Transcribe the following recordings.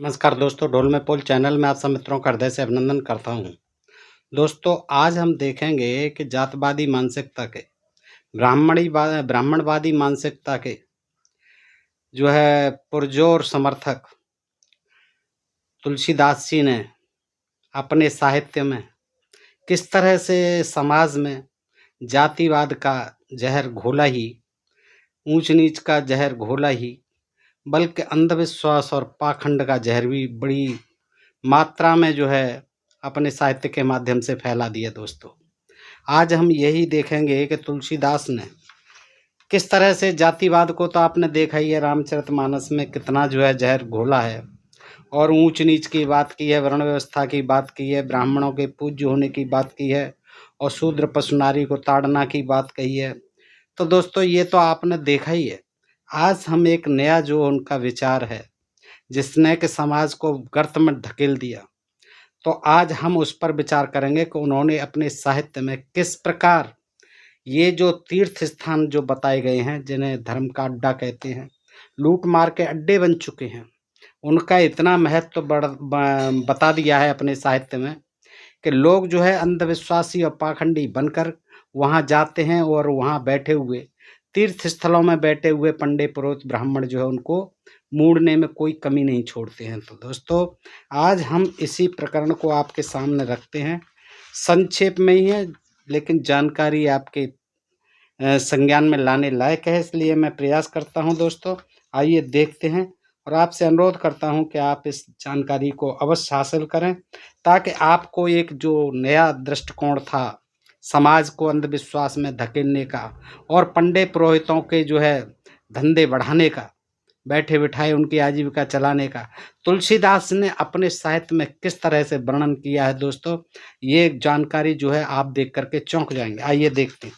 नमस्कार दोस्तों, ढोल में पोल चैनल में आप सब मित्रों का हृदय से अभिनंदन करता हूं। दोस्तों, आज हम देखेंगे कि जातवादी मानसिकता के ब्राह्मणवादी मानसिकता के जो है पुरजोर समर्थक तुलसीदास जी ने अपने साहित्य में किस तरह से समाज में जातिवाद का जहर घोला ही, ऊंच नीच का जहर घोला ही, बल्कि अंधविश्वास और पाखंड का जहर भी बड़ी मात्रा में जो है अपने साहित्य के माध्यम से फैला दिया। दोस्तों, आज हम यही देखेंगे कि तुलसीदास ने किस तरह से जातिवाद को, तो आपने देखा ही है रामचरितमानस में कितना जो है जहर घोला है, और ऊंच नीच की बात की है, वर्ण व्यवस्था की बात की है, ब्राह्मणों के पूज्य होने की बात की है, और शूद्र पशु नारी को ताड़ना की बात कही है। तो दोस्तों, ये तो आपने देखा ही है। आज हम एक नया जो उनका विचार है जिसने कि समाज को गर्त में ढकेल दिया, तो आज हम उस पर विचार करेंगे कि उन्होंने अपने साहित्य में किस प्रकार ये जो तीर्थ स्थान जो बताए गए हैं, जिन्हें धर्म का अड्डा कहते हैं, लूट मार के अड्डे बन चुके हैं, उनका इतना महत्व बता दिया है अपने साहित्य में कि लोग जो है अंधविश्वासी और पाखंडी बनकर वहाँ जाते हैं, और वहाँ बैठे हुए तीर्थ स्थलों में बैठे हुए पंडित पुरोहित ब्राह्मण जो है उनको मूड़ने में कोई कमी नहीं छोड़ते हैं। तो दोस्तों, आज हम इसी प्रकरण को आपके सामने रखते हैं। संक्षेप में ही है, लेकिन जानकारी आपके संज्ञान में लाने लायक है, इसलिए मैं प्रयास करता हूं। दोस्तों, आइए देखते हैं, और आपसे अनुरोध करता हूं कि आप इस जानकारी को अवश्य हासिल करें, ताकि आपको एक जो नया दृष्टिकोण था समाज को अंधविश्वास में धकेलने का और पंडित पुरोहितों के जो है धंधे बढ़ाने का, बैठे बिठाए उनकी आजीविका चलाने का, तुलसीदास ने अपने साहित्य में किस तरह से वर्णन किया है। दोस्तों, ये जानकारी जो है आप देख करके चौंक जाएंगे। आइए देखते हैं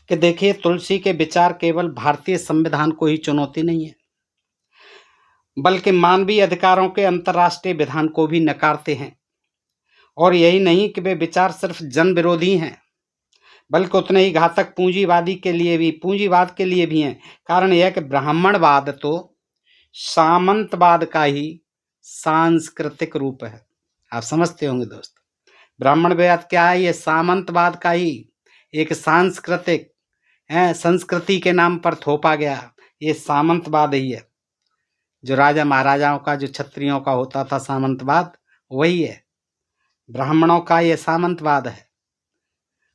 कि देखिए, तुलसी के विचार केवल भारतीय संविधान को ही चुनौती नहीं है, बल्कि मानवीय अधिकारों के अंतर्राष्ट्रीय विधान को भी नकारते हैं। और यही नहीं कि वे विचार सिर्फ जन विरोधी हैं, बल्कि उतने ही घातक पूंजीवाद के लिए भी हैं। कारण यह कि ब्राह्मणवाद तो सामंतवाद का ही सांस्कृतिक रूप है। आप समझते होंगे दोस्तों, ब्राह्मणवाद क्या है? ये सामंतवाद का ही एक सांस्कृतिक है, संस्कृति के नाम पर थोपा गया ये सामंतवाद ही है। जो राजा महाराजाओं का, जो क्षत्रियों का होता था सामंतवाद, वही है ब्राह्मणों का ये सामंतवाद है,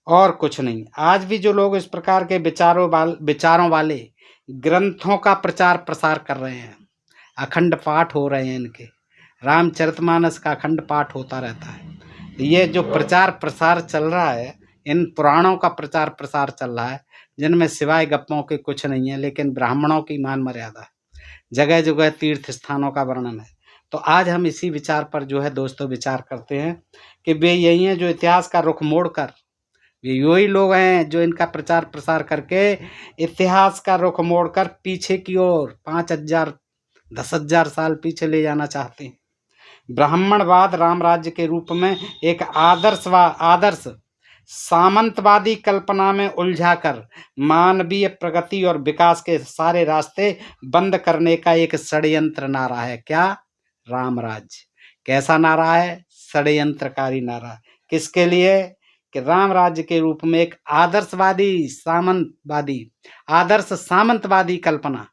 और कुछ नहीं। आज भी जो लोग इस प्रकार के विचारों वाले ग्रंथों का प्रचार प्रसार कर रहे हैं, अखंड पाठ हो रहे हैं, इनके रामचरितमानस का अखंड पाठ होता रहता है। ये जो प्रचार प्रसार चल रहा है, इन पुराणों का प्रचार प्रसार चल रहा है, जिनमें सिवाय गप्पों के कुछ नहीं है, लेकिन ब्राह्मणों की मान मर्यादा है, जगह जगह तीर्थ स्थानों का वर्णन है। तो आज हम इसी विचार पर जो है दोस्तों विचार करते हैं कि वे यही हैं जो इतिहास का रुख मोड़कर, ये वही लोग हैं जो इनका प्रचार प्रसार करके इतिहास का रुख मोड़कर पीछे की ओर 5,000 10,000 साल पीछे ले जाना चाहते हैं। ब्राह्मणवाद राम राज्य के रूप में एक आदर्श सामंतवादी कल्पना में उलझाकर मानवीय प्रगति और विकास के सारे रास्ते बंद करने का एक षड्यंत्र नारा है। क्या? राम राज्य। कैसा नारा है? षड्यंत्रकारी नारा। किसके लिए? कि राम राज्य के रूप में एक आदर्श सामंतवादी कल्पना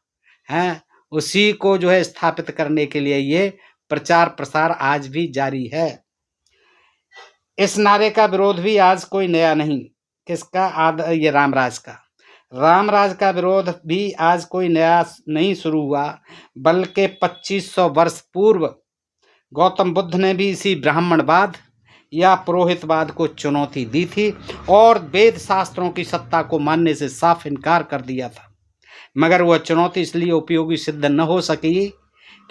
है, उसी को जो है स्थापित करने के लिए ये प्रचार प्रसार आज भी जारी है। इस नारे का विरोध भी आज कोई नया नहीं। किसका? ये रामराज का विरोध भी आज कोई नया नहीं शुरू हुआ, बल्कि 2500 वर्ष पूर्व गौतम बुद्ध ने भी इसी ब्राह्मणवाद या पुरोहितवाद को चुनौती दी थी, और वेद शास्त्रों की सत्ता को मानने से साफ इनकार कर दिया था। मगर वह चुनौती इसलिए उपयोगी सिद्ध न हो सकी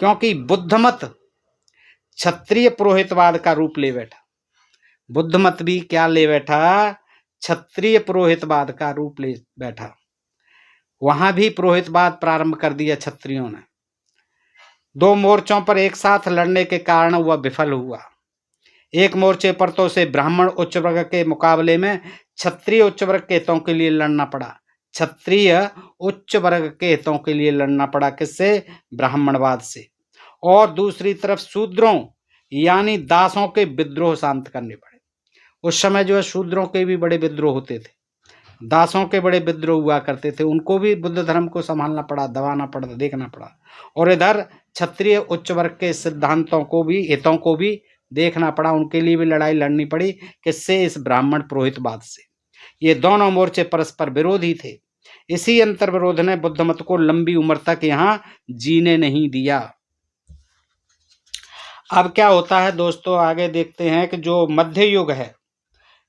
क्योंकि बुद्धमत क्षत्रिय पुरोहितवाद का रूप ले बैठा। बुद्धमत भी क्या ले बैठा? क्षत्रिय पुरोहितवाद का रूप ले बैठा। वहां भी पुरोहितवाद प्रारंभ कर दिया क्षत्रियों ने। 2 मोर्चों पर एक साथ लड़ने के कारण वह विफल हुआ। एक मोर्चे पर तो उसे ब्राह्मण उच्च वर्ग के मुकाबले में क्षत्रिय उच्च वर्ग के हितों के लिए लड़ना पड़ा। क्षत्रिय उच्च वर्ग के हितों के लिए लड़ना पड़ा। किससे? ब्राह्मणवाद से। और दूसरी तरफ शूद्रों यानी दासों के विद्रोह शांत करने पड़े। उस समय जो है शूद्रों के भी बड़े विद्रोह होते थे, दासों के बड़े विद्रोह हुआ करते थे, उनको भी बुद्ध धर्म को संभालना पड़ा, दबाना पड़ा, देखना पड़ा। और इधर क्षत्रिय उच्च वर्ग के सिद्धांतों को भी, हितों को भी देखना पड़ा, उनके लिए भी लड़ाई लड़नी पड़ी। किससे? इस ब्राह्मण पुरोहितवाद से। ये दोनों मोर्चे परस्पर विरोधी थे। इसी अंतर विरोध ने बुद्ध मत को लंबी उम्र तक यहाँ जीने नहीं दिया। अब क्या होता है दोस्तों, आगे देखते हैं कि जो मध्य युग है,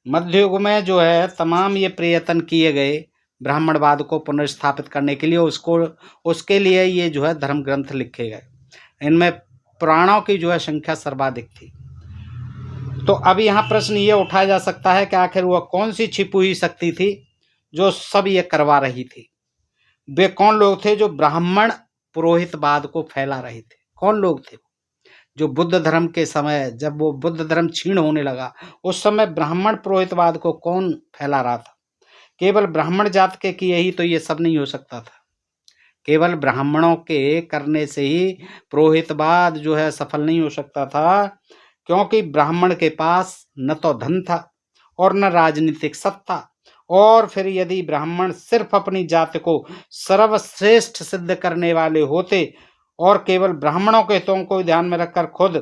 मध्य युग में जो है तमाम ये प्रयत्न किए गए ब्राह्मणवाद को पुनर्स्थापित करने के लिए। उसके लिए ये जो है धर्म ग्रंथ लिखे गए। इनमें पुराणों की जो है संख्या सर्वाधिक थी। तो अब यहाँ प्रश्न ये उठाया जा सकता है कि आखिर वह कौन सी छिपी हुई शक्ति थी जो सब ये करवा रही थी? वे कौन लोग थे जो ब्राह्मण पुरोहितवाद को फैला रहे थे? कौन लोग थे जो बुद्ध धर्म के समय, जब वो बुद्ध धर्म क्षीण होने लगा, उस समय ब्राह्मण पुरोहितवाद को कौन फैला रहा था? केवल ब्राह्मण जात के किए ही तो ये सब नहीं हो सकता था। केवल ब्राह्मणों के करने से ही पुरोहितवाद जो है सफल नहीं हो सकता था, क्योंकि ब्राह्मण के पास न तो धन था और न राजनीतिक सत्ता। और फिर यदि ब्राह्मण सिर्फ अपनी जाति को सर्वश्रेष्ठ सिद्ध करने वाले होते और केवल ब्राह्मणों के हितों को ध्यान में रखकर खुद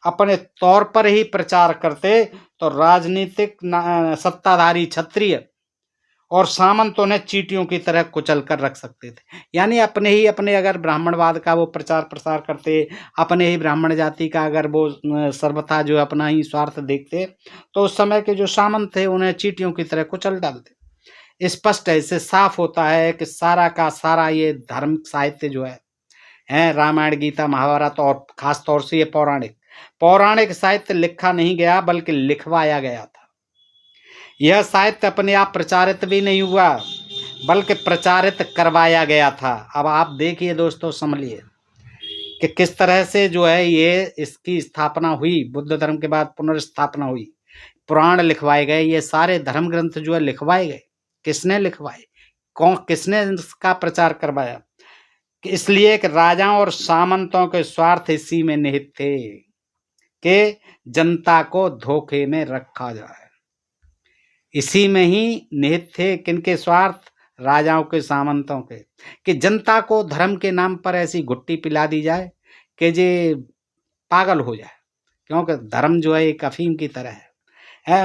अपने तौर पर ही प्रचार करते, तो राजनीतिक सत्ताधारी क्षत्रिय और सामंत उन्हें चींटियों की तरह कुचल कर रख सकते थे। यानी अपने अगर ब्राह्मणवाद का वो प्रचार प्रसार करते, अपने ही ब्राह्मण जाति का अगर वो सर्वथा जो अपना ही स्वार्थ देखते, तो उस समय के जो सामंत थे उन्हें चींटियों की तरह कुचल डालते। स्पष्ट है, इससे साफ होता है कि सारा का सारा ये धर्म साहित्य जो है रामायण, गीता, महाभारत और खास तौर से ये पौराणिक साहित्य लिखा नहीं गया बल्कि लिखवाया गया था। यह साहित्य अपने आप प्रचारित भी नहीं हुआ बल्कि प्रचारित करवाया गया था। अब आप देखिए दोस्तों, समझिए कि किस तरह से जो है ये इसकी स्थापना हुई, बुद्ध धर्म के बाद पुनर्स्थापना हुई, पुराण लिखवाए गए, ये सारे धर्म ग्रंथ जो है लिखवाए गए। किसने लिखवाए? किसने इसका प्रचार करवाया? इसलिए कि राजाओं और सामंतों के स्वार्थ इसी में निहित थे कि जनता को धोखे में रखा जाए। इसी में ही निहित थे किनके स्वार्थ? राजाओं के, सामंतों के, कि जनता को धर्म के नाम पर ऐसी घुट्टी पिला दी जाए कि जे पागल हो जाए। क्योंकि धर्म जो है एक अफीम की तरह है,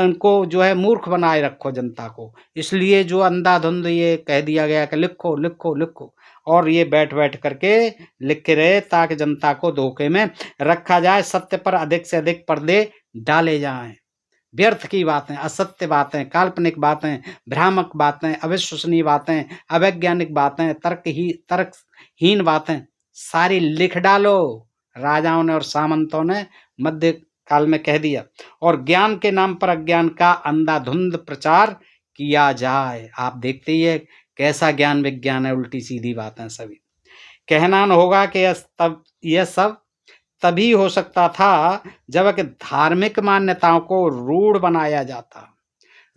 उनको जो है मूर्ख बनाए रखो जनता को। इसलिए जो अंधाधुंध ये कह दिया गया कि लिखो लिखो लिखो, और ये बैठ बैठ करके लिख रहे ताकि जनता को धोखे में रखा जाए, सत्य पर अधिक से अधिक पर्दे डाले जाएं। व्यर्थ की बातें, असत्य बातें, काल्पनिक बातें, भ्रामक बातें, अविश्वसनीय बातें, अवैज्ञानिक बातें, तर्कहीन बातें सारी लिख डालो। राजाओं ने और सामंतों ने मध्य काल में कह दिया, और ज्ञान के नाम पर अज्ञान का अंधाधुंध प्रचार किया जाए। आप देखते ही है कैसा ज्ञान विज्ञान है, उल्टी सीधी बातें सभी। कहना न होगा कि यह सब तभी हो सकता था जब कि धार्मिक मान्यताओं को रूढ़ बनाया जाता।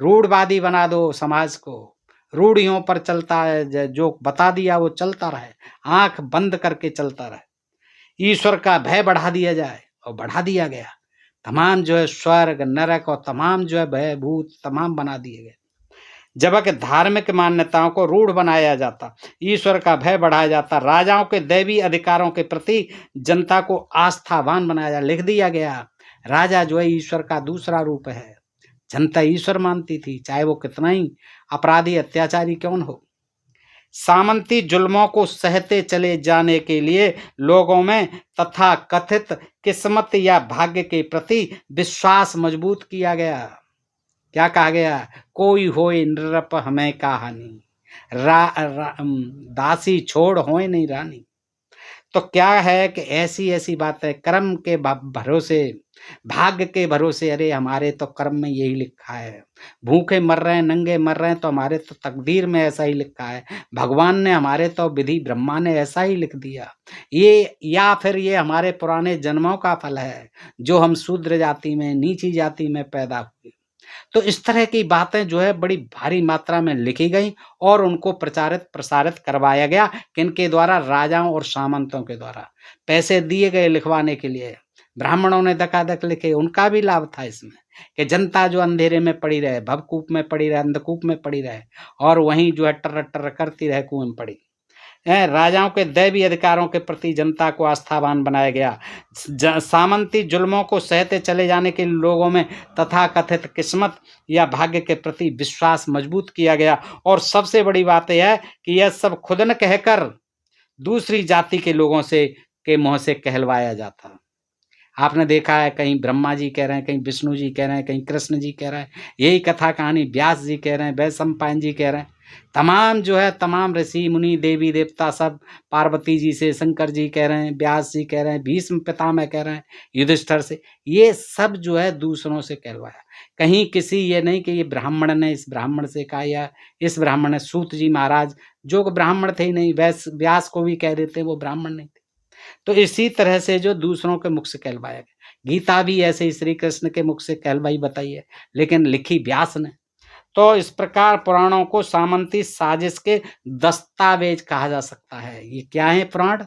रूढ़वादी बना दो समाज को, रूढ़ियों पर चलता है, जो बता दिया वो चलता रहे, आंख बंद करके चलता रहे। ईश्वर का भय बढ़ा दिया जाए, और बढ़ा दिया गया। तमाम जो है स्वर्ग नरक और तमाम जो है भय भूत तमाम बना दिए गए। जबकि धार्मिक मान्यताओं को रूढ़ बनाया जाता, ईश्वर का भय बढ़ाया जाता, राजाओं के दैवी अधिकारों के प्रति जनता को आस्थावान बनाया। लिख दिया गया राजा जो है ईश्वर का दूसरा रूप है। जनता ईश्वर मानती थी, चाहे वो कितना ही अपराधी अत्याचारी क्यों न हो। सामंती जुल्मों को सहते चले जाने के लिए लोगों में तथा कथित किस्मत या भाग्य के प्रति विश्वास मजबूत किया गया। क्या कहा गया? कोई होए नृप हमें कहानी, दासी छोड़ होए नहीं रानी। तो क्या है कि ऐसी बातें कर्म के भरोसे, भाग्य के भरोसे, अरे हमारे तो कर्म में यही लिखा है, भूखे मर रहे हैं, नंगे मर रहे हैं, तो हमारे तो तकदीर में ऐसा ही लिखा है, भगवान ने हमारे तो विधि ब्रह्मा ने ऐसा ही लिख दिया, ये या फिर ये हमारे पुराने जन्मों का फल है जो हम शूद्र जाति में, नीची जाति में पैदा हुए। तो इस तरह की बातें जो है बड़ी भारी मात्रा में लिखी गई और उनको प्रचारित प्रसारित करवाया गया। किनके द्वारा? राजाओं और सामंतों के द्वारा। पैसे दिए गए लिखवाने के लिए। ब्राह्मणों ने धकाधक लिखे, उनका भी लाभ था इसमें कि जनता जो अंधेरे में पड़ी रहे, भवकूप में पड़ी रहे, अंधकूप में पड़ी रहे और वहीं जो है टर्र टर्र करती रहे कुएं में पड़ी। राजाओं के दैवी अधिकारों के प्रति जनता को आस्थावान बनाया गया। सामंती जुल्मों को सहते चले जाने के लोगों में तथाकथित किस्मत या भाग्य के प्रति विश्वास मजबूत किया गया। और सबसे बड़ी बात यह है कि यह सब खुद न कहकर दूसरी जाति के लोगों से के मुंह से कहलवाया जाता। आपने देखा है कहीं ब्रह्मा जी कह रहे हैं, कहीं विष्णु जी कह रहे हैं, कहीं कृष्ण जी कह रहे हैं, यही कथा कहानी व्यास जी कह रहे हैं, वैशंपायन जी कह रहे हैं। तमाम जो है तमाम ऋषि मुनि देवी देवता सब पार्वती जी से, शंकर जी कह रहे हैं, व्यास जी कह रहे हैं, भीष्म पितामह कह रहे हैं युधिष्ठिर से, ये सब जो है दूसरों से कहलवाया। कहीं किसी ये नहीं कि ये ब्राह्मण ने इस ब्राह्मण से कहा या इस ब्राह्मण ने, सूत जी महाराज जो ब्राह्मण थे ही नहीं, व्यास को भी कह देते वो ब्राह्मण नहीं थे। तो इसी तरह से जो दूसरों के मुख से कहलवाया गया। गीता भी ऐसे ही श्री कृष्ण के मुख से कहलवाई बताई है, लेकिन लिखी व्यास ने। तो इस प्रकार पुराणों को सामंती साजिश के दस्तावेज कहा जा सकता है। ये क्या है पुराण?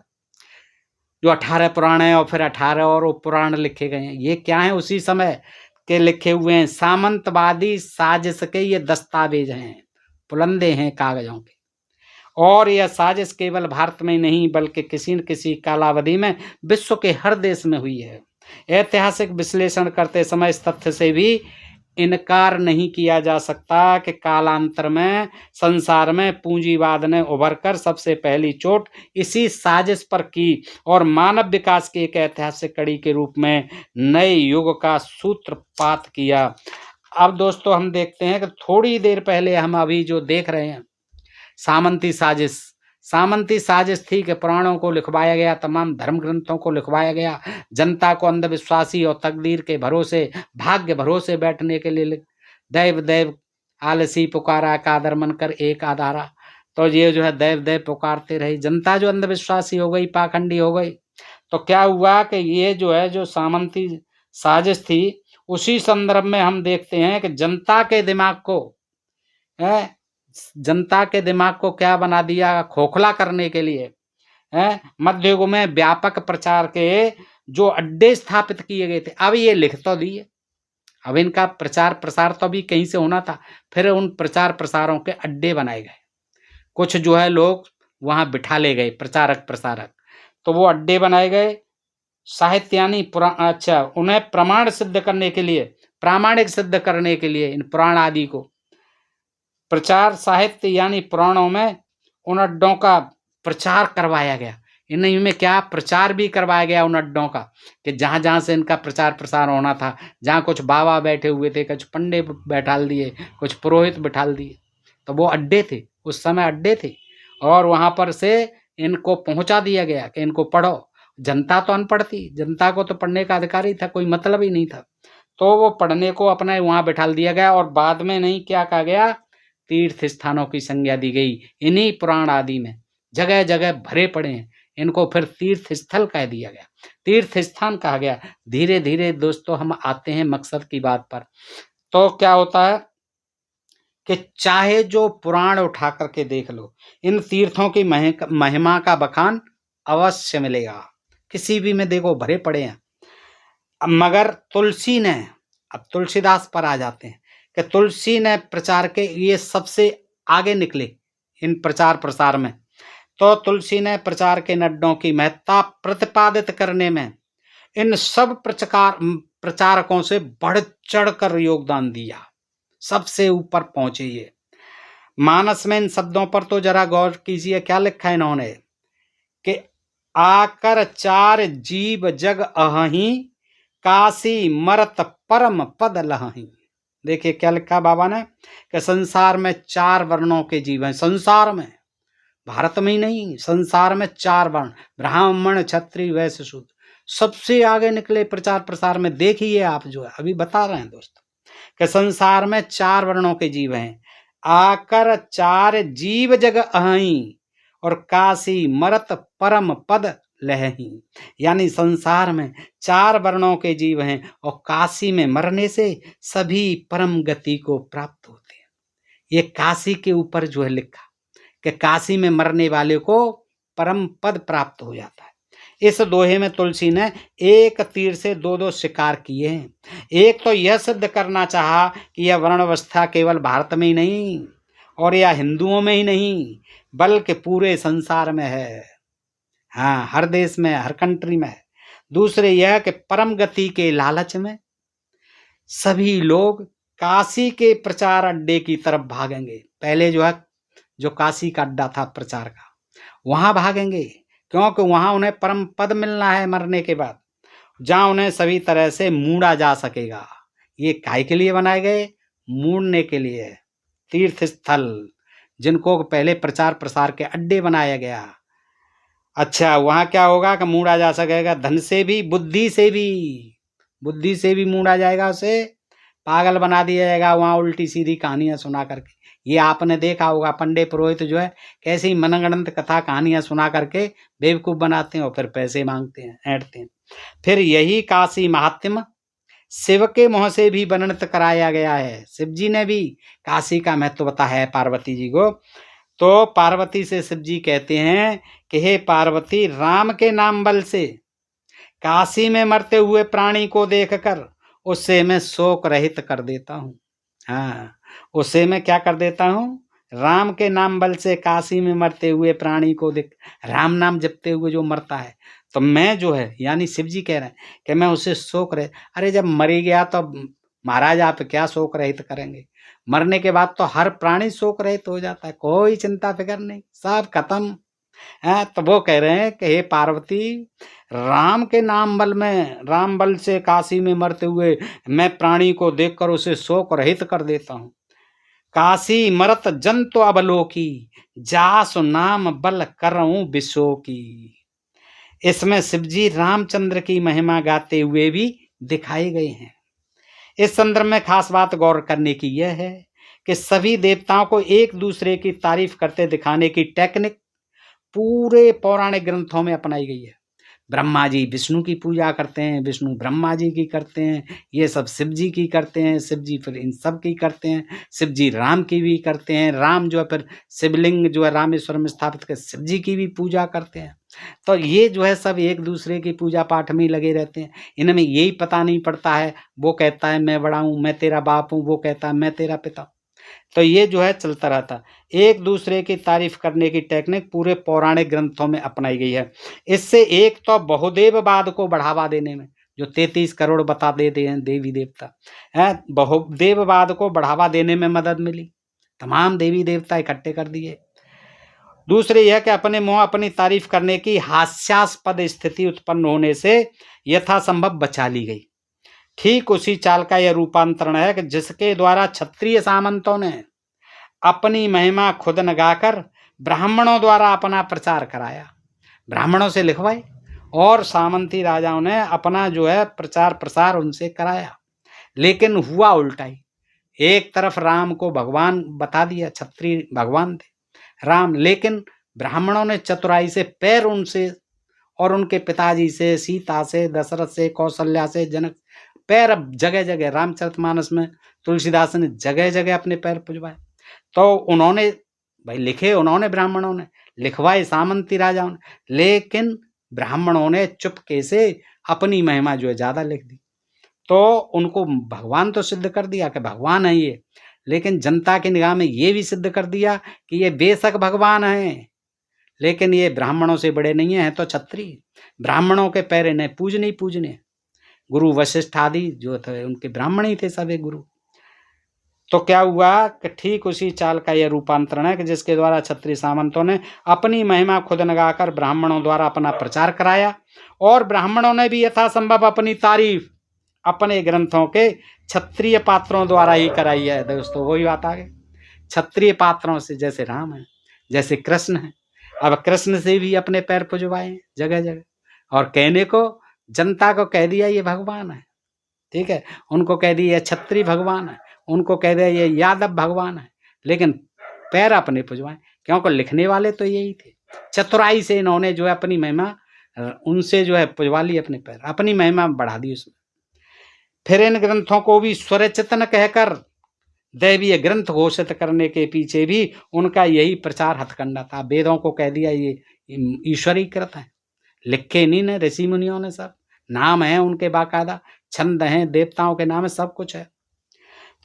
जो 18 पुराण है और फिर 18 और पुराण लिखे गए हैं, ये क्या है? उसी समय के लिखे हुए हैं। सामंतवादी साजिश के ये दस्तावेज हैं, पुलंदे हैं कागजों के। और यह साजिश केवल भारत में नहीं बल्कि किसी न किसी कालावधि में विश्व के हर देश में हुई है। ऐतिहासिक विश्लेषण करते समय इस तथ्य से भी इनकार नहीं किया जा सकता कि कालांतर में संसार में पूंजीवाद ने उभरकर सबसे पहली चोट इसी साजिश पर की और मानव विकास की एक ऐतिहासिक कड़ी के रूप में नए युग का सूत्रपात किया। अब दोस्तों हम देखते हैं कि थोड़ी देर पहले हम अभी जो देख रहे हैं सामंती साजिश थी कि पुराणों को लिखवाया गया, तमाम धर्म ग्रंथों को लिखवाया गया, जनता को अंधविश्वासी और तकदीर के भरोसे, भाग्य भरोसे बैठने के लिए दैव दैव आलसी पुकारा कादर मन कर एक आधारा। तो ये जो है दैव दैव पुकारते रही, जनता जो अंधविश्वासी हो गई, पाखंडी हो गई। तो क्या हुआ कि ये जो है जो सामंती साजिश थी, उसी संदर्भ में हम देखते हैं कि जनता के दिमाग को क्या बना दिया? खोखला करने के लिए मध्य युग में व्यापक प्रचार के जो अड्डे स्थापित किए गए थे, अब ये लिख तो दिए, अब इनका प्रचार प्रसार तो भी कहीं से होना था। फिर उन प्रचार प्रसारों के अड्डे बनाए गए, कुछ जो है लोग वहां बिठा ले गए, प्रचारक प्रसारक, तो वो अड्डे बनाए गए। साहित्य यानी उन्हें प्रमाण सिद्ध करने के लिए, प्रामाणिक सिद्ध करने के लिए इन पुराण आदि को प्रचार साहित्य यानी पुराणों में उन अड्डों का प्रचार करवाया गया। इन्हीं में क्या प्रचार भी करवाया गया उन अड्डों का कि जहाँ जहाँ से इनका प्रचार प्रसार होना था, जहाँ कुछ बाबा बैठे हुए थे, कुछ पंडे बैठाल दिए, कुछ पुरोहित बैठाल दिए, तो वो अड्डे थे, उस समय अड्डे थे। और वहाँ पर से इनको पहुँचा दिया गया कि इनको पढ़ो। जनता तो अनपढ़ थी, जनता को तो पढ़ने का अधिकार ही था, कोई मतलब ही नहीं था, तो वो पढ़ने को अपने वहाँ बैठाल दिया गया। और बाद में नहीं क्या कहा गया? तीर्थ स्थानों की संज्ञा दी गई। इन्हीं पुराण आदि में जगह जगह भरे पड़े हैं, इनको फिर तीर्थ स्थल कह दिया गया, तीर्थ स्थान कहा गया। धीरे धीरे दोस्तों हम आते हैं मकसद की बात पर। तो क्या होता है कि चाहे जो पुराण उठा करके देख लो, इन तीर्थों की महिमा का बखान अवश्य मिलेगा, किसी भी में देखो भरे पड़े हैं। मगर तुलसी ने, अब तुलसीदास पर आ जाते हैं कि तुलसी ने प्रचार के ये सबसे आगे निकले इन प्रचार प्रसार में। तो तुलसी ने प्रचार के अड्डों की महत्ता प्रतिपादित करने में इन सब प्रचारकों से बढ़ चढ़ कर योगदान दिया, सबसे ऊपर पहुंचे ये। मानस में इन शब्दों पर तो जरा गौर कीजिए, क्या लिखा है इन्होंने कि आकर चार जीव जग अहि, काशी मरत परम पद लहि। देखिए क्या लिखा बाबा ने कि संसार में 4 वर्णों के जीव हैं। संसार में, भारत में ही नहीं, संसार में 4 वर्ण, ब्राह्मण क्षत्रिय वैश्य शूद्र, सबसे आगे निकले प्रचार प्रसार में। देखिए आप जो है अभी बता रहे हैं दोस्तों कि संसार में 4 वर्णों के जीव हैं। आकर 4 जीव जग अहि और काशी मरत परम पद लहही, यानी संसार में 4 वर्णों के जीव हैं और काशी में मरने से सभी परम गति को प्राप्त होते हैं। ये काशी के ऊपर जो है लिखा कि काशी में मरने वाले को परम पद प्राप्त हो जाता है। इस दोहे में तुलसी ने एक तीर से 2 शिकार किए हैं। एक तो यह सिद्ध करना चाहा कि यह वर्णावस्था केवल भारत में ही नहीं और या हिंदुओं में ही नहीं बल्कि पूरे संसार में है। हाँ, हर देश में, हर कंट्री में है। दूसरे यह कि परम गति के लालच में सभी लोग काशी के प्रचार अड्डे की तरफ भागेंगे। पहले जो काशी का अड्डा था प्रचार का, वहां भागेंगे, क्योंकि वहां उन्हें परम पद मिलना है मरने के बाद, जहां उन्हें सभी तरह से मूड़ा जा सकेगा। ये काहे के लिए बनाए गए? मूड़ने के लिए। तीर्थ स्थल जिनको पहले प्रचार प्रसार के अड्डे बनाया गया। अच्छा, वहां क्या होगा कि मूड़ा जा सकेगा, धन से भी, बुद्धि से भी मूड़ा जाएगा, उसे पागल बना दिया जाएगा वहां उल्टी सीधी कहानियां सुना करके। ये आपने देखा होगा, पंडित पुरोहित जो है कैसे ही मनगढ़ंत कथा कहानियां सुना करके बेवकूफ बनाते हैं और फिर पैसे मांगते हैं, ऐंठते हैं। फिर यही काशी महात्म्य शिव के मुंह से भी वर्णित कराया गया है। शिव जी ने भी काशी का महत्व बताया है पार्वती जी को। तो पार्वती से शिव जी कहते हैं कि हे पार्वती, राम के नाम बल से काशी में मरते हुए प्राणी को देखकर उससे मैं शोक रहित कर देता हूँ। हाँ, उससे मैं क्या कर देता हूँ? राम के नाम बल से काशी में मरते हुए प्राणी को देख, राम नाम जपते हुए जो मरता है, तो मैं जो है, यानी शिव जी कह रहे हैं कि मैं उसे शोक रहित। अरे जब मरी गया तो महाराज आप क्या शोक रहित करेंगे? मरने के बाद तो हर प्राणी शोक रहित हो जाता है, कोई चिंता फिक्र नहीं, सब खत्म है। तो वो कह रहे हैं कि हे पार्वती, राम के नाम बल में, राम बल से काशी में मरते हुए मैं प्राणी को देखकर उसे शोक रहित कर देता हूँ। काशी मरत जंतु अबलोकी, जासु नाम बल करऊं विशोकी। इसमें शिवजी रामचंद्र की महिमा गाते हुए भी दिखाए गए हैं। इस संदर्भ में खास बात गौर करने की यह है कि सभी देवताओं को एक दूसरे की तारीफ करते दिखाने की टेक्निक पूरे पौराणिक ग्रंथों में अपनाई गई है। ब्रह्मा जी विष्णु की पूजा करते हैं, विष्णु ब्रह्मा जी की करते हैं, ये सब शिव जी की करते हैं, शिव जी फिर इन सब की करते हैं, शिव जी राम की भी करते हैं, राम जो है फिर शिवलिंग जो है रामेश्वर में स्थापित कर शिव जी की भी पूजा करते हैं। तो ये जो है सब एक दूसरे की पूजा पाठ में ही लगे रहते हैं। इनमें यही पता नहीं पड़ता है, वो कहता है मैं बड़ा हूँ, मैं तेरा बाप हूँ, वो कहता है मैं तेरा पिता हूँ। तो ये जो है चलता रहता। एक दूसरे की तारीफ करने की टेक्निक पूरे पौराणिक ग्रंथों में अपनाई गई है। इससे एक तो बहुदेववाद को बढ़ावा देने में, जो 33 करोड़ बता देते हैं देवी देवता है, बहुदेववाद को बढ़ावा देने में मदद मिली। तमाम देवी देवता इकट्ठे कर दिए। दूसरे यह कि अपने मुंह अपनी तारीफ करने की हास्यास्पद स्थिति उत्पन्न होने से यथासंभव बचा ली गई। ठीक उसी चाल का यह रूपांतरण है कि जिसके द्वारा क्षत्रिय सामंतों ने अपनी महिमा खुद न गाकर ब्राह्मणों द्वारा अपना प्रचार कराया, ब्राह्मणों से लिखवाए, और सामंती राजाओं ने अपना जो है प्रचार प्रसार उनसे कराया। लेकिन हुआ उल्टा ही। एक तरफ राम को भगवान बता दिया, क्षत्रिय भगवान थे राम, लेकिन ब्राह्मणों ने चतुराई से पैर उनसे और उनके पिताजी से, सीता से, दशरथ से, कौशल्या से, जनक पैर अब जगह जगह, रामचरितमानस में तुलसीदास ने जगह जगह अपने पैर पुजवाए। तो उन्होंने भाई लिखे, उन्होंने ब्राह्मणों ने लिखवाए सामंती राजाओं ने, लेकिन ब्राह्मणों ने चुपके से अपनी महिमा जो है ज्यादा लिख दी। तो उनको भगवान तो सिद्ध कर दिया कि भगवान है ये, लेकिन जनता की निगाह में ये भी सिद्ध कर दिया कि ये बेशक भगवान है, लेकिन ये ब्राह्मणों से बड़े नहीं है, तो क्षत्रिय। ब्राह्मणों के पैर इन्हें पूजने ही पूजने। गुरु वशिष्ठ आदि जो थे उनके ब्राह्मण ही थे सभी गुरु। तो क्या हुआ कि ठीक उसी चाल का यह रूपांतरण है कि जिसके द्वारा क्षत्रिय सामंतों ने अपनी महिमा खुद न गाकर ब्राह्मणों द्वारा अपना प्रचार कराया, और ब्राह्मणों ने भी यथासंभव अपनी तारीफ अपने ग्रंथों के क्षत्रिय पात्रों द्वारा ही कराई है। दोस्तों वही बात आ गई, क्षत्रिय पात्रों से, जैसे राम है, जैसे कृष्ण है। अब कृष्ण से भी अपने पैर पुजवाए जगह जगह, और कहने को जनता को कह दिया ये भगवान है, ठीक है, उनको कह दिया क्षत्रिय भगवान है, उनको कह दिया ये यादव भगवान है, लेकिन पैर अपने पुजवाए, क्योंकि लिखने वाले तो यही थे। चतुराई से इन्होंने जो है अपनी महिमा उनसे जो है पुजवा लिए अपने पैर, अपनी महिमा बढ़ा दी उसमें। फिर इन ग्रंथों को भी स्वरचित न कहकर दैवीय ग्रंथ घोषित करने के पीछे भी उनका यही प्रचार हथकंडा था। वेदों को कह दिया ये ईश्वरीकृत है, लिखे नहीं ने ऋषि मुनियों ने, सब नाम है उनके बाकायदा, छंद हैं, देवताओं के नाम है, सब कुछ है।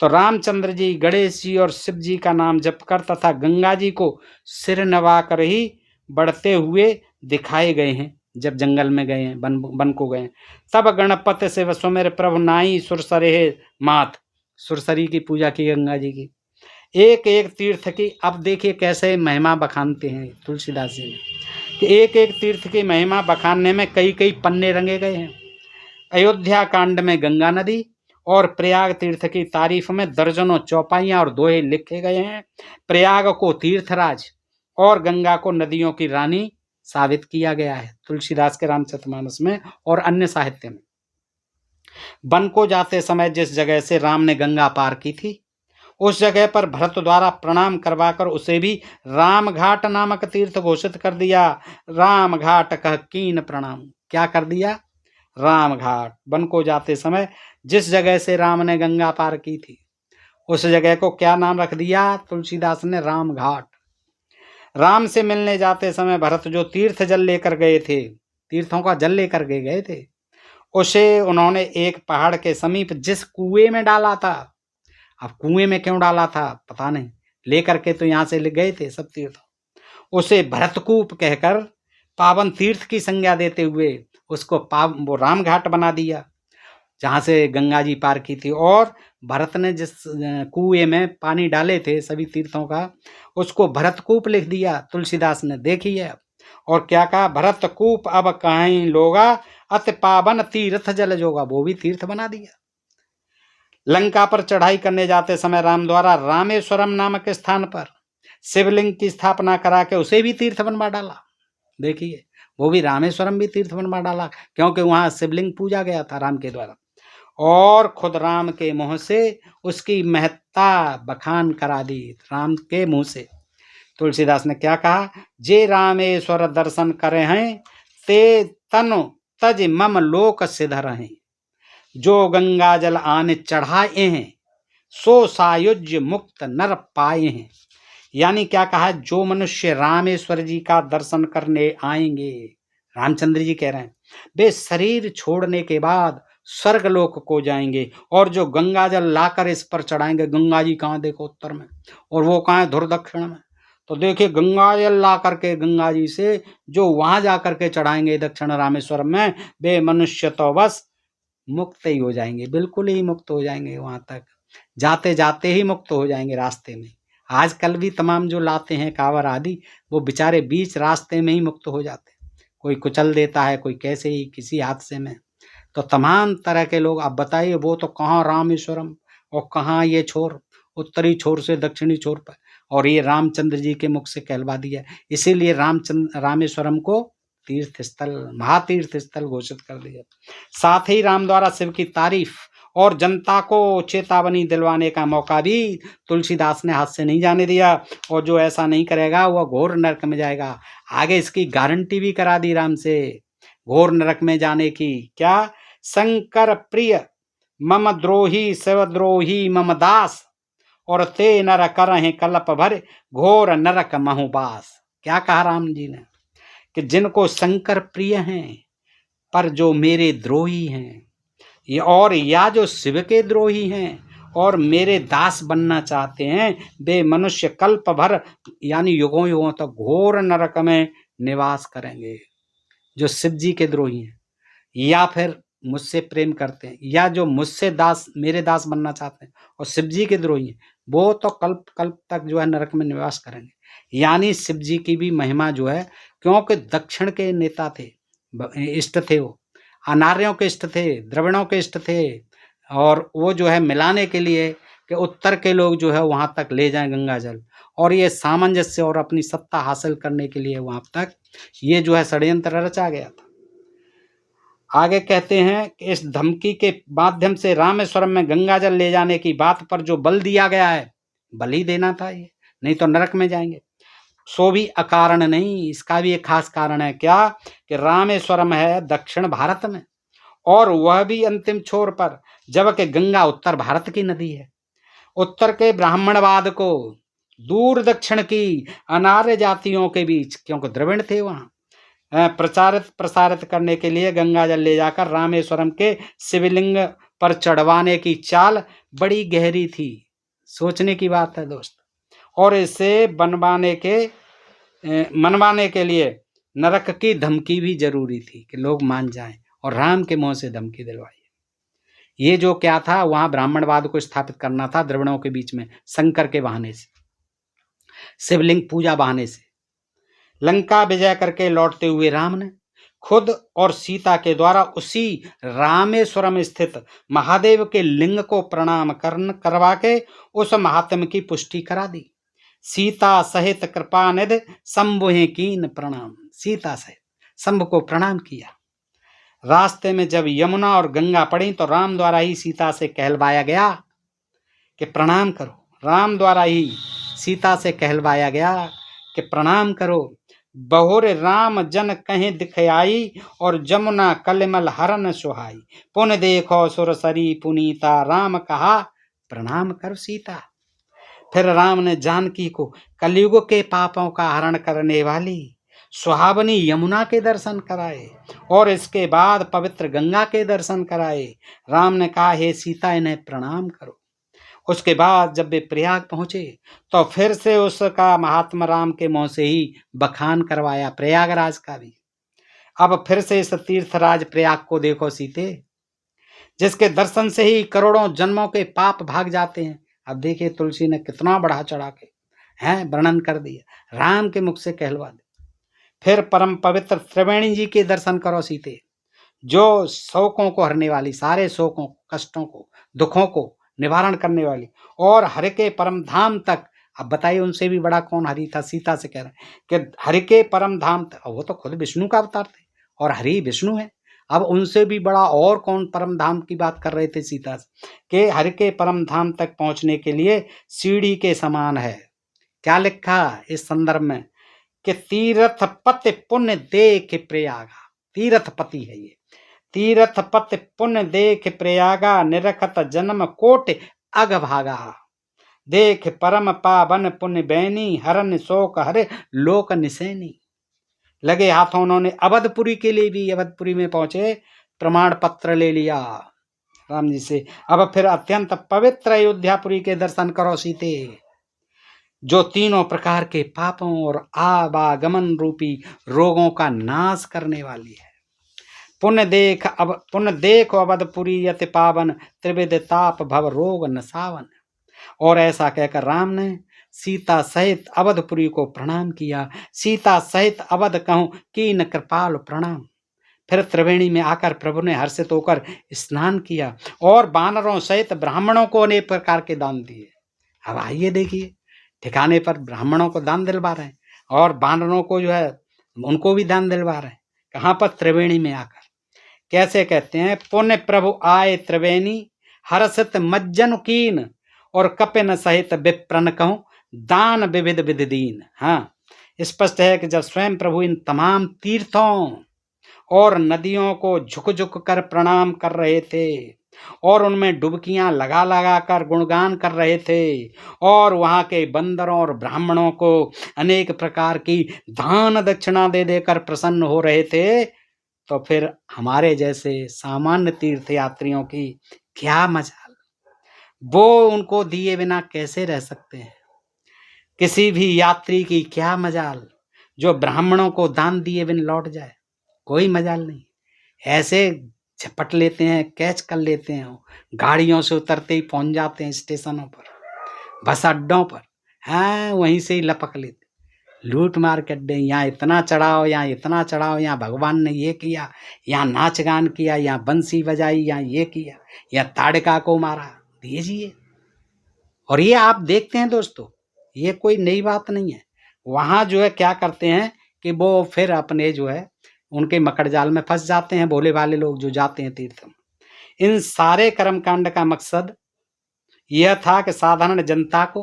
तो रामचंद्र जी गणेश जी और शिव जी का नाम जप कर तथा गंगा जी को सिर नवा कर ही बढ़ते हुए दिखाए गए हैं। जब जंगल में गए हैं, वन को गए, तब गणपति से वसुमेर प्रभु नाई सुरसरे मात, सुरसरी की पूजा की गंगा जी की, एक एक तीर्थ की। अब देखिए कैसे महिमा बखानते हैं तुलसीदास जी ने, कि एक एक तीर्थ की महिमा बखानने में कई कई पन्ने रंगे गए हैं। अयोध्या कांड में गंगा नदी और प्रयाग तीर्थ की तारीफ में दर्जनों चौपाइयां और दोहे लिखे गए हैं। प्रयाग को तीर्थराज और गंगा को नदियों की रानी साबित किया गया है तुलसीदास के रामचरितमानस में और अन्य साहित्य में। वन को जाते समय जिस जगह से राम ने गंगा पार की थी, उस जगह पर भरत द्वारा प्रणाम करवाकर उसे भी राम घाट नामक तीर्थ घोषित कर दिया। राम घाट कह कीन प्रणाम, क्या कर दिया? राम घाट। वन को जाते समय जिस जगह से राम ने गंगा पार की थी, उस जगह को क्या नाम रख दिया तुलसीदास ने? राम घाट। राम से मिलने जाते समय भरत जो तीर्थ जल लेकर गए थे, तीर्थों का जल लेकर गए थे, उसे उन्होंने एक पहाड़ के समीप जिस कुएं में डाला था, अब कुएं में क्यों डाला था पता नहीं, लेकर के तो यहाँ से ले गए थे सब तीर्थ, उसे भरतकूप कहकर पावन तीर्थ की संज्ञा देते हुए उसको वो राम घाट बना दिया, जहाँ से गंगा जी पार की थी। और भरत ने जिस कुएं में पानी डाले थे सभी तीर्थों का, उसको भरतकूप लिख दिया तुलसीदास ने, देखिए। और क्या कहा? भरतकूप अब कहीं लोगा अति पावन तीर्थ जल जोगा, वो भी तीर्थ बना दिया। लंका पर चढ़ाई करने जाते समय राम द्वारा रामेश्वरम नामक स्थान पर शिवलिंग की स्थापना करा के उसे भी तीर्थ बनवा डाला। देखिए, वो भी रामेश्वरम भी तीर्थ बनवा डाला, क्योंकि वहां शिवलिंग पूजा गया था राम के द्वारा। और खुद राम के मुंह से उसकी महत्ता बखान करा दी, राम के मुंह से। तुलसीदास ने क्या कहा? जे रामेश्वर दर्शन करे हैं ते तनु तज मम लोक सिधर हैं, जो गंगा जल आने चढ़ाए हैं सो सायुज्य मुक्त नर पाए हैं। यानी क्या कहा? जो मनुष्य रामेश्वर जी का दर्शन करने आएंगे, रामचंद्र जी कह रहे हैं, वे शरीर छोड़ने के बाद स्वर्गलोक को जाएंगे। और जो गंगा जल लाकर इस पर चढ़ाएंगे, गंगा जी कहाँ देखो? उत्तर में, और वो कहाँ है? धुर दक्षिण में। तो देखिए, गंगा जल ला करके गंगा जी से जो वहां जाकर के चढ़ाएंगे दक्षिण रामेश्वर में, वे मनुष्य तो बस मुक्त ही हो जाएंगे, बिल्कुल ही मुक्त हो जाएंगे। वहां तक जाते जाते ही मुक्त हो जाएंगे रास्ते में। आजकल भी तमाम जो लाते हैं कांवर आदि, वो बेचारे बीच रास्ते में ही मुक्त हो जाते हैं। कोई कुचल देता है, कोई कैसे ही किसी हादसे में। तो तमाम तरह के लोग, अब बताइए, वो तो कहाँ रामेश्वरम और कहाँ ये छोर, उत्तरी छोर से दक्षिणी छोर पर, और ये रामचंद्र जी के मुख से कहलवा दिया। इसीलिए रामेश्वरम को तीर्थ स्थल, महातीर्थ स्थल घोषित कर दिया। साथ ही राम द्वारा शिव की तारीफ और जनता को चेतावनी दिलवाने का मौका भी तुलसीदास ने हाथ से नहीं जाने दिया। और जो ऐसा नहीं करेगा वह घोर नरक में जाएगा। आगे इसकी गारंटी भी करा दी राम से घोर नरक में जाने की। क्या? शंकर प्रिय मम द्रोही शिवद्रोही मम दास, और ते नर करहि कल्प भर घोर नरक महुबास। क्या कहा राम जी ने? कि जिनको शंकर प्रिय हैं पर जो मेरे द्रोही हैं, ये और या जो शिव के द्रोही हैं और मेरे दास बनना चाहते हैं, वे मनुष्य कल्प भर यानी युगों युगों तक घोर नरक में निवास करेंगे। जो शिव जी के द्रोही हैं या फिर मुझसे प्रेम करते हैं, या जो मुझसे दास, मेरे दास बनना चाहते हैं और शिव जी के द्रोही हैं, वो तो कल्प कल्प तक जो है नरक में निवास करेंगे। यानी शिव जी की भी महिमा जो है, क्योंकि दक्षिण के नेता थे, इष्ट थे, वो अनार्यों के इष्ट थे, द्रविड़ों के इष्ट थे, और वो जो है मिलाने के लिए कि उत्तर के लोग जो है वहां तक ले जाएं गंगा जल, और ये सामंजस्य और अपनी सत्ता हासिल करने के लिए वहां तक ये जो है षड्यंत्र रचा गया था। आगे कहते हैं कि इस धमकी के माध्यम से रामेश्वरम में गंगा जल ले जाने की बात पर जो बल दिया गया है, बल ही देना था ये, नहीं तो नरक में जाएंगे। सो भी अकारण नहीं, इसका भी एक खास कारण है। क्या? कि रामेश्वरम है दक्षिण भारत में, और वह भी अंतिम छोर पर, जबकि गंगा उत्तर भारत की नदी है। उत्तर के ब्राह्मणवाद को दूर दक्षिण की अनार्य जातियों के बीच, क्योंकि द्रविड़ थे वहां, प्रचारित प्रसारित करने के लिए गंगा जल ले जाकर रामेश्वरम के शिवलिंग पर चढ़वाने की चाल बड़ी गहरी थी। सोचने की बात है दोस्त। और इसे मनवाने के लिए नरक की धमकी भी जरूरी थी कि लोग मान जाएं, और राम के मुंह से धमकी दिलवाई। ये जो क्या था, वहां ब्राह्मणवाद को स्थापित करना था द्रविड़ों के बीच में, शंकर के बहाने से, शिवलिंग पूजा बहाने से। लंका विजय करके लौटते हुए राम ने खुद और सीता के द्वारा उसी रामेश्वरम स्थित महादेव के लिंग को प्रणाम करवा के उस महात्म की पुष्टि करा दी। सीता सहित कृपा निधि शंभुहे कीन प्रणाम। सीता सहित शंभु को प्रणाम किया। रास्ते में जब यमुना और गंगा पड़ी तो राम द्वारा ही सीता से कहलवाया गया कि प्रणाम करो। राम द्वारा ही सीता से कहलवाया गया कि प्रणाम करो। बहुर राम जन कहीं दिख आई, और जमुना कलिमल हरन सुहाई। पुन देखो सुरसरी पुनीता, राम कहा प्रणाम कर सीता। फिर राम ने जानकी को कलयुग के पापों का हरण करने वाली सुहावनी यमुना के दर्शन कराए, और इसके बाद पवित्र गंगा के दर्शन कराए। राम ने कहा, हे सीता, इन्हें प्रणाम करो। उसके बाद जब वे प्रयाग पहुंचे तो फिर से उसका महात्मा राम के मुंह से ही बखान करवाया, प्रयागराज का भी। अब फिर से इस तीर्थराज प्रयाग को देखो सीते, जिसके दर्शन से ही करोड़ों जन्मों के पाप भाग जाते हैं। अब देखिए तुलसी ने कितना बढ़ा चढ़ा के वर्णन कर दिया, राम के मुख से कहलवा दे। फिर परम पवित्र त्रिवेणी जी के दर्शन करो सीते, जो शोकों को हरने वाली, सारे शोकों, कष्टों को, दुखों को निवारण करने वाली, और हरि के परम धाम तक। अब बताइए उनसे भी बड़ा कौन हरि था? सीता से कह रहे हैं कि हरि के परम धाम तक। वो तो खुद विष्णु का अवतार थे, और हरि विष्णु है। अब उनसे भी बड़ा और कौन परम धाम की बात कर रहे थे सीता से, कि हरि के परम धाम तक पहुंचने के लिए सीढ़ी के समान है। क्या लिखा इस संदर्भ में कि तीर्थ पति पुण्य देख प्रयागा। तीर्थ पति है ये। तीर्थ पति पुण्य देख प्रयागा, निरखत जन्म कोट अग भागा। देख परम पावन पुण्य बैनी, हरन शोक हरे लोक निसैनी। लगे हाथों उन्होंने अवधपुरी के लिए भी, अवधपुरी में पहुंचे, प्रमाण पत्र ले लिया राम जी से। अब फिर अत्यंत पवित्र अयोध्यापुरी के दर्शन करो सीते, जो तीनों प्रकार के पापों और आवागमन रूपी रोगों का नाश करने वाली है। पुण्य देख अवधपुरी यति पावन, त्रिविध ताप भव रोग नसावन। और ऐसा कहकर राम ने सीता सहित अवधपुरी को प्रणाम किया। सीता सहित अवध कहूं कीन कृपाल प्रणाम। फिर त्रिवेणी में आकर प्रभु ने हर्षित होकर स्नान किया, और वानरों सहित ब्राह्मणों को अनेक प्रकार के दान दिए। अब आइए देखिए, ठिकाने पर ब्राह्मणों को दान दिलवा रहे हैं, और वानरों को जो है उनको भी दान दिलवा रहे हैं। कहाँ पर? त्रिवेणी में आकर। कैसे कहते हैं? पुण्य प्रभु आए त्रिवेणी, हर्षित मज्जन कीन, और कपिन सहित विप्रन कहूं दान विविध विधि दीन। हाँ, स्पष्ट है कि जब स्वयं प्रभु इन तमाम तीर्थों और नदियों को झुक झुक कर प्रणाम कर रहे थे, और उनमें डुबकियां लगा लगा कर गुणगान कर रहे थे, और वहां के बंदरों और ब्राह्मणों को अनेक प्रकार की दान दक्षिणा दे देकर प्रसन्न हो रहे थे, तो फिर हमारे जैसे सामान्य तीर्थयात्रियों की क्या मजाल। वो उनको दिए बिना कैसे रह सकते हैं? किसी भी यात्री की क्या मजाल जो ब्राह्मणों को दान दिए बिन लौट जाए। कोई मजाल नहीं। ऐसे झपट लेते हैं, कैच कर लेते हैं, गाड़ियों से उतरते ही पहुंच जाते हैं स्टेशनों पर, बस अड्डों पर। हाँ, वहीं से ही लपक लेते, लूट मार कर दे। यहाँ इतना चढ़ाओ, यहाँ इतना चढ़ाओ, यहाँ भगवान ने ये किया, यहाँ नाच गान किया, यहाँ बंसी बजाई, यहाँ ये किया, यहाँ ताड़का को मारा, दीजिए। और ये आप देखते हैं दोस्तों, ये कोई नई बात नहीं है। वहां जो है क्या करते हैं कि वो फिर अपने जो है उनके मकड़ जाल में फंस जाते हैं भोले भाले लोग जो जाते हैं तीर्थ में। इन सारे कर्मकांड का मकसद यह था कि साधारण जनता को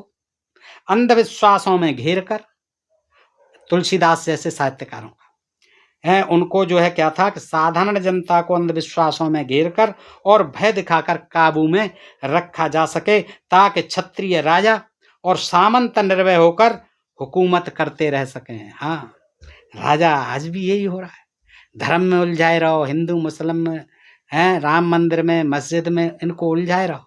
अंधविश्वासों में घेर कर तुलसीदास जैसे साहित्यकारों का है। उनको जो है क्या था कि साधारण जनता को अंधविश्वासों में घेर कर और भय दिखाकर काबू में रखा जा सके, ताकि क्षत्रिय राजा और सामंत निर्भय होकर हुकूमत करते रह सकें। हाँ, राजा आज भी यही हो रहा है, धर्म में उलझाए रहो, हिंदू मुस्लिम में हैं, राम मंदिर में, मस्जिद में, इनको उलझाए रहो।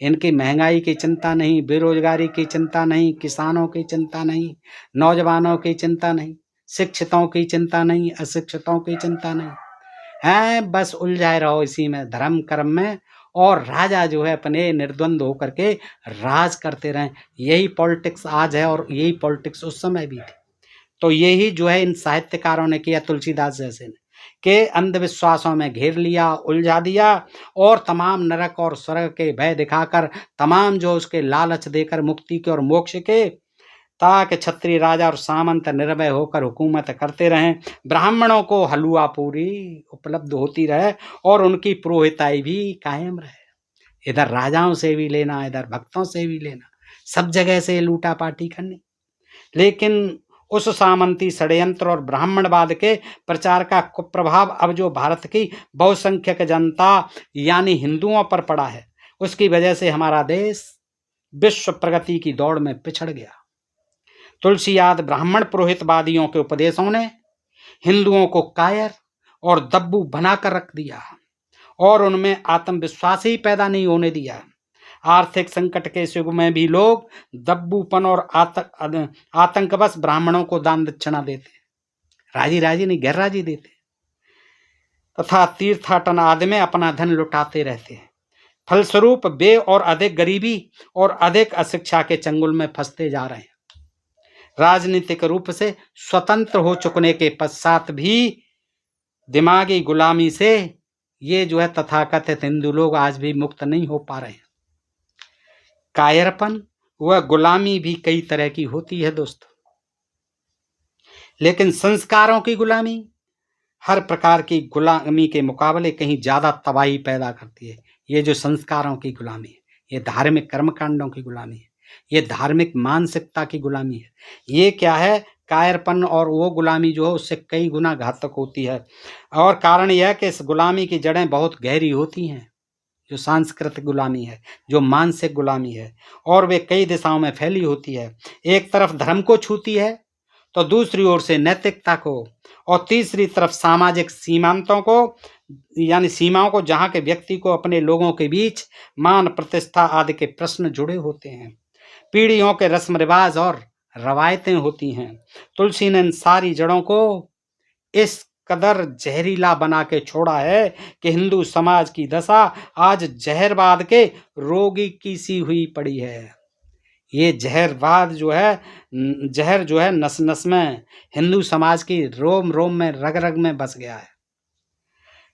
इनकी महंगाई की चिंता नहीं, बेरोजगारी की चिंता नहीं, किसानों की चिंता नहीं, नौजवानों की चिंता नहीं, शिक्षितों की चिंता नहीं, अशिक्षितों की चिंता नहीं है। बस उलझाए रहो इसी में, धर्म कर्म में, और राजा जो है अपने निर्द्वंद होकर के राज करते रहें। यही पॉलिटिक्स आज है और यही पॉलिटिक्स उस समय भी थी। तो यही जो है इन साहित्यकारों ने किया, तुलसीदास जैसे ने, के अंधविश्वासों में घेर लिया, उलझा दिया, और तमाम नरक और स्वर्ग के भय दिखाकर, तमाम जो उसके लालच देकर मुक्ति के और मोक्ष के, ताकि क्षत्रिय राजा और सामंत निर्भय होकर हुकूमत करते रहें, ब्राह्मणों को हलवा पूरी उपलब्ध होती रहे और उनकी पुरोहिताई भी कायम रहे। इधर राजाओं से भी लेना, इधर भक्तों से भी लेना, सब जगह से लूटा पाटी करनी। लेकिन उस सामंती षड्यंत्र और ब्राह्मणवाद के प्रचार का कुप्रभाव अब जो भारत की बहुसंख्यक जनता यानी हिंदुओं पर पड़ा है, उसकी वजह से हमारा देश विश्व प्रगति की दौड़ में पिछड़ गया। तुलसी आदि ब्राह्मण पुरोहितवादियों के उपदेशों ने हिंदुओं को कायर और दब्बू बनाकर रख दिया और उनमें आत्मविश्वास ही पैदा नहीं होने दिया। आर्थिक संकट के युग में भी लोग दब्बूपन और आतंकवश ब्राह्मणों को दान दक्षिणा देते, राजी राजी नहीं गैर राजी देते, तथा तीर्थाटन आदि में अपना धन लुटाते रहते हैं। फलस्वरूप वे और अधिक गरीबी और अधिक अशिक्षा के चंगुल में फंसते जा रहे हैं। राजनीतिक रूप से स्वतंत्र हो चुकने के पश्चात भी दिमागी गुलामी से ये जो है तथाकथित हिंदू लोग आज भी मुक्त नहीं हो पा रहे हैं। कायरपन व गुलामी भी कई तरह की होती है दोस्तों, लेकिन संस्कारों की गुलामी हर प्रकार की गुलामी के मुकाबले कहीं ज्यादा तबाही पैदा करती है। ये जो संस्कारों की गुलामी है, ये धार्मिक कर्मकांडों की गुलामी है, ये धार्मिक मानसिकता की गुलामी है। ये क्या है, कायरपन और वो गुलामी जो है उससे कई गुना घातक होती है। और कारण यह है कि इस गुलामी की जड़ें बहुत गहरी होती हैं, जो सांस्कृतिक गुलामी है, जो मानसिक गुलामी है, और वे कई दिशाओं में फैली होती है। एक तरफ धर्म को छूती है, तो दूसरी ओर से नैतिकता को, और तीसरी तरफ सामाजिक सीमांतों को यानी सीमाओं को, जहाँ के व्यक्ति को अपने लोगों के बीच मान प्रतिष्ठा आदि के प्रश्न जुड़े होते हैं। पीढ़ियों के रस्म रिवाज और रवायतें होती हैं। तुलसी ने इन सारी जड़ों को इस कदर जहरीला बना के छोड़ा है कि हिंदू समाज की दशा आज जहरवाद के रोगी की सी हुई पड़ी है। ये जहरवाद जो है, जहर जो है नस नस में, हिंदू समाज की रोम रोम में, रग रग में बस गया है।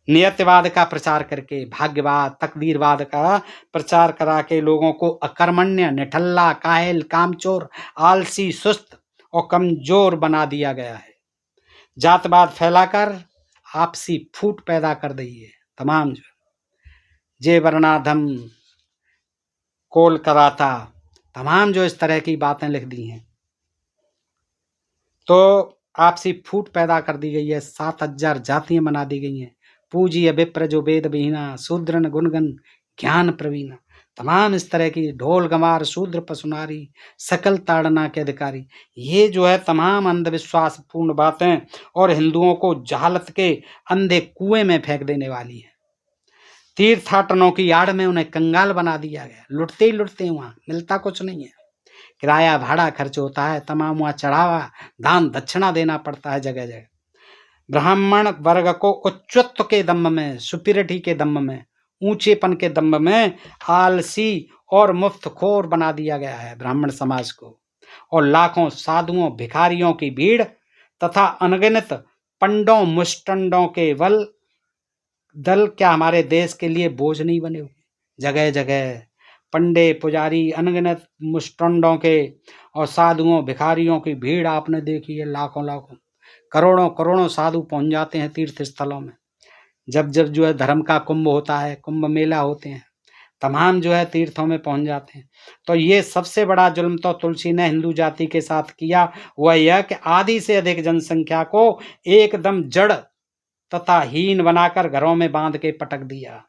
नियतिवाद का प्रचार करके, भाग्यवाद, तकदीरवाद का प्रचार करा के लोगों को अकर्मण्य, निठल्ला, कायल, कामचोर, आलसी, सुस्त और कमजोर बना दिया गया है। जातवाद फैलाकर आपसी फूट पैदा कर दी है। तमाम जो जे वर्णाधम कोल कराता, तमाम जो इस तरह की बातें लिख दी हैं, तो आपसी फूट पैदा कर दी गई है। 7000 जातियां बना दी गई हैं। पूजिय विप्र जो वेद विहीना, शूद्रन गुणगन ज्ञान प्रवीणा, तमाम इस तरह की ढोल गमार, शूद्र पशुनारी, सकल ताड़ना के अधिकारी, ये जो है तमाम अंधविश्वास पूर्ण बातें और हिंदुओं को जहालत के अंधे कुएं में फेंक देने वाली है। तीर्थाटनों की आड़ में उन्हें कंगाल बना दिया गया। लुटते ही लुटते, वहां मिलता कुछ नहीं है, किराया भाड़ा खर्च होता है, तमाम वहां चढ़ावा दान दक्षिणा देना पड़ता है जगह जगह। ब्राह्मण वर्ग को उच्चत्व के दम्भ में, सुपीरियरिटी के दम्भ में, ऊंचेपन के दम्भ में आलसी और मुफ्तखोर बना दिया गया है ब्राह्मण समाज को। और लाखों साधुओं, भिखारियों की भीड़ तथा अनगिनत पंडों मुष्टंडों के बल दल क्या हमारे देश के लिए बोझ नहीं बने हुए। जगह जगह पंडे, पुजारी, अनगिनत मुष्टंडों के और साधुओं, भिखारियों की भीड़ आपने देखी है। लाखों लाखों, करोड़ों करोड़ों साधु पहुंच जाते हैं तीर्थ स्थलों में। जब जब जो है धर्म का कुंभ होता है, कुंभ मेला होते हैं, तमाम जो है तीर्थों में पहुंच जाते हैं। तो ये सबसे बड़ा जुल्म तो तुलसी ने हिंदू जाति के साथ किया, वह यह कि आधी से अधिक जनसंख्या को एकदम जड़ तथा हीन बनाकर घरों में बांध के पटक दिया।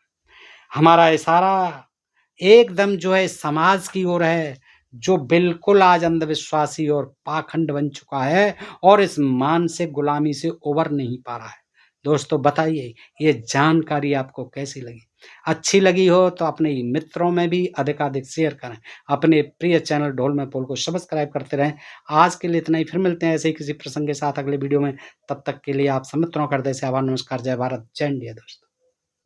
हमारा इशारा एकदम जो है समाज की ओर है, जो बिल्कुल आज अंधविश्वासी और पाखंड बन चुका है और इस मानसिक गुलामी से उबर नहीं पा रहा है। दोस्तों बताइए ये जानकारी आपको कैसी लगी? अच्छी लगी हो तो अपने मित्रों में भी अधिकाधिक शेयर करें। अपने प्रिय चैनल ढोल में पोल को सब्सक्राइब करते रहें। आज के लिए इतना ही, फिर मिलते हैं ऐसे ही किसी प्रसंग के साथ अगले वीडियो में। तब तक के लिए आप सब मित्रों का हृदय से आभार, नमस्कार, जय भारत, जय इंडिया दोस्तों।